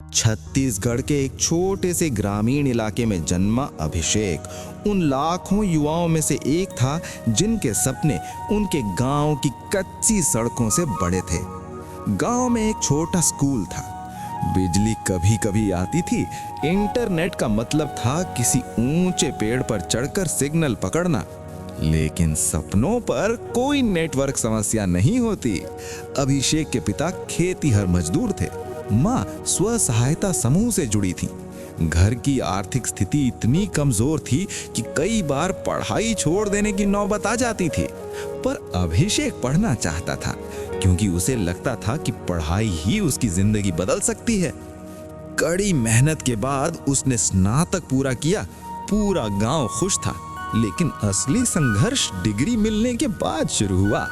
छत्तीसगढ़ के एक छोटे से ग्रामीण इलाके में जन्मा अभिषेक उन लाखों युवाओं में से एक था जिनके सपने उनके गांव की कच्ची सड़कों से बड़े थे। गांव में एक छोटा स्कूल था, बिजली कभी कभी आती थी, इंटरनेट का मतलब था किसी ऊंचे पेड़ पर चढ़कर सिग्नल पकड़ना, लेकिन सपनों पर कोई नेटवर्क समस्या नहीं होती। अभिषेक के पिता खेतीहर मजदूर थे, माँ स्व सहायता समूह से जुड़ी थी। घर की आर्थिक स्थिति इतनी कमजोर थी कि कई बार पढ़ाई छोड़ देने की नौबत आ जाती थी, पर अभिषेक पढ़ना चाहता था क्योंकि उसे लगता था कि पढ़ाई ही उसकी जिंदगी बदल सकती है। कड़ी मेहनत के बाद उसने स्नातक पूरा किया। पूरा गांव खुश था, लेकिन असली संघर्ष डिग्री मिलने के बाद शुरू हुआ।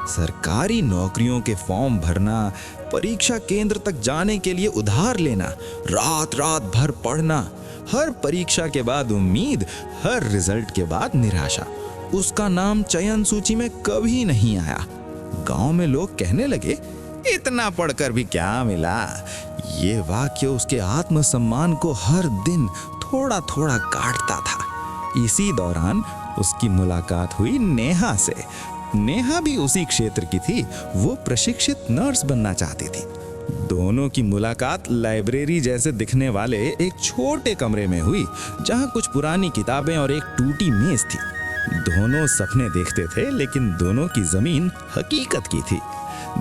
सरकारी नौकरियों के फॉर्म भरना, परीक्षा केंद्र तक जाने के लिए उधार लेना, रात रात भर पढ़ना, हर परीक्षा के बाद उम्मीद, हर रिजल्ट के बाद निराशा। उसका नाम चयन सूची में कभी नहीं आया। गांव में लोग कहने लगे, इतना पढ़कर भी क्या मिला। ये वाक्य उसके आत्मसम्मान को हर दिन थोड़ा थोड़ा काटता था। इसी दौरान उसकी मुलाकात हुई नेहा से। नेहा भी उसी क्षेत्र की थी, वो प्रशिक्षित नर्स बनना चाहती थी। दोनों की मुलाकात लाइब्रेरी जैसे दिखने वाले एक छोटे कमरे में हुई, जहां कुछ पुरानी किताबें और एक टूटी मेज थी। दोनों सपने देखते थे, लेकिन दोनों की जमीन हकीकत की थी।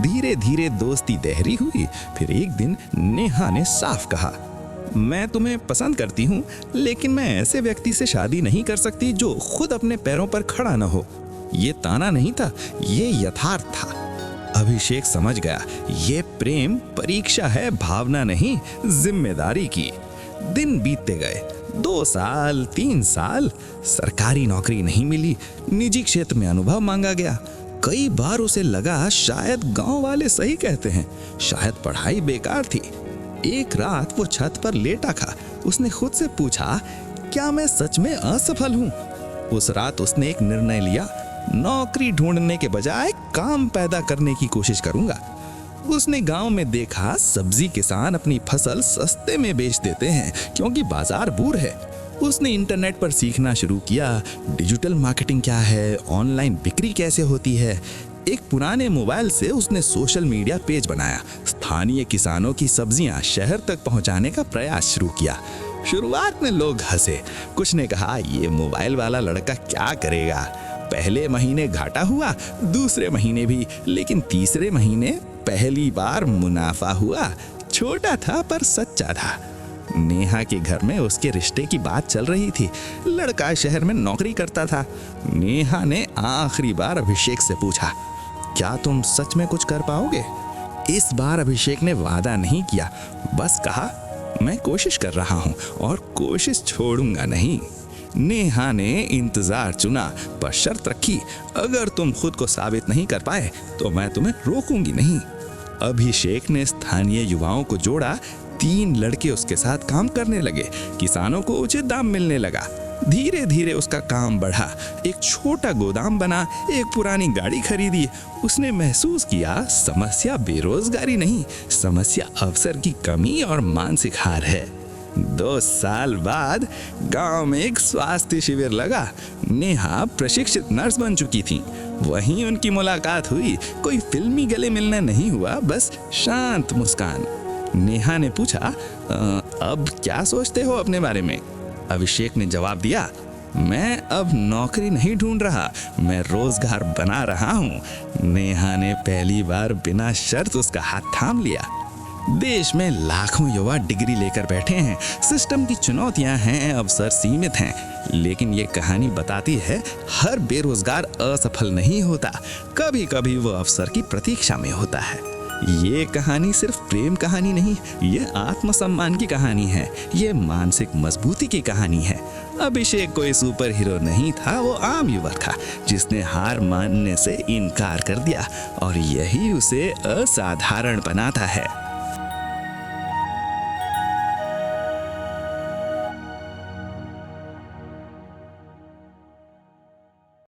धीरे धीरे दोस्ती गहरी हुई। फिर एक दिन नेहा ने साफ कहा, मैं तुम्हें पसंद करती हूँ, लेकिन मैं ऐसे व्यक्ति से शादी नहीं कर सकती जो खुद अपने पैरों पर खड़ा न हो। ये ताना नहीं था, ये यथार्थ था। अभिषेक समझ गया, ये प्रेम परीक्षा है, भावना नहीं, जिम्मेदारी की। दिन बीतते गए, 2 साल, 3 साल, सरकारी नौकरी नहीं मिली। निजी क्षेत्र में अनुभव मांगा गया। कई बार उसे लगा शायद गांव वाले सही कहते हैं, शायद पढ़ाई बेकार थी। एक रात वो छत पर लेटा था। उसने खुद से पूछा, क्या मैं सच में असफल हूँ? उस रात उसने एक निर्णय लिया, नौकरी ढूंढने के बजाय काम पैदा करने की कोशिश करूंगा। उसने गांव में देखा, सब्जी किसान अपनी फसल सस्ते में बेच देते हैं क्योंकि बाजार बूढ़ है। उसने इंटरनेट पर सीखना शुरू किया, डिजिटल मार्केटिंग क्या है, ऑनलाइन बिक्री कैसे होती है। एक पुराने मोबाइल से उसने सोशल मीडिया पेज बनाया, स्थानीय किसानों की सब्जियां शहर तक पहुंचाने का प्रयास शुरू किया। शुरुआत में लोग हंसे, कुछ ने कहा, ये मोबाइल वाला लड़का क्या करेगा। पहले महीने घाटा हुआ, दूसरे महीने भी, लेकिन तीसरे महीने पहली बार मुनाफा हुआ। छोटा था पर सच्चा था। नेहा के घर में उसके रिश्ते की बात चल रही थी। लड़का शहर में नौकरी करता था। नेहा ने आखिरी बार अभिषेक से पूछा, क्या तुम सच में कुछ कर पाओगे? इस बार अभिषेक ने वादा नहीं किया, बस कहा, मैं कोशिश कर रहा हूं और कोशिश छोड़ूंगा नहीं। नेहा ने इंतजार चुना, पर शर्त रखी, अगर तुम खुद को साबित नहीं कर पाए तो मैं तुम्हें रोकूंगी नहीं। अभिषेक ने स्थानीय युवाओं को जोड़ा। 3 लड़के उसके साथ काम करने लगे। किसानों को उचित दाम मिलने लगा। धीरे धीरे उसका काम बढ़ा। एक छोटा गोदाम बना, एक पुरानी गाड़ी खरीदी। उसने महसूस किया, समस्या बेरोजगारी नहीं, समस्या अवसर की कमी और मानसिक हार है। 2 साल बाद गांव में एक स्वास्थ्य शिविर लगा। नेहा प्रशिक्षित नर्स बन चुकी थी। वहीं उनकी मुलाकात हुई। कोई फिल्मी गले मिलना नहीं हुआ, बस शांत मुस्कान। नेहा ने पूछा, अब क्या सोचते हो अपने बारे में? अभिषेक ने जवाब दिया, मैं अब नौकरी नहीं ढूंढ रहा, मैं रोजगार बना रहा हूँ। नेहा ने पहली बार बिना शर्त उसका हाथ थाम लिया। देश में लाखों युवा डिग्री लेकर बैठे हैं। सिस्टम की चुनौतियां हैं, अवसर सीमित हैं, लेकिन ये कहानी बताती है, हर बेरोजगार असफल नहीं होता। कभी कभी वो अवसर की प्रतीक्षा में होता है। ये कहानी सिर्फ प्रेम कहानी नहीं, ये आत्मसम्मान की कहानी है, ये मानसिक मजबूती की कहानी है। अभिषेक कोई सुपर हीरो नहीं था, वो आम युवक था जिसने हार मानने से इनकार कर दिया, और यही उसे असाधारण बनाता है।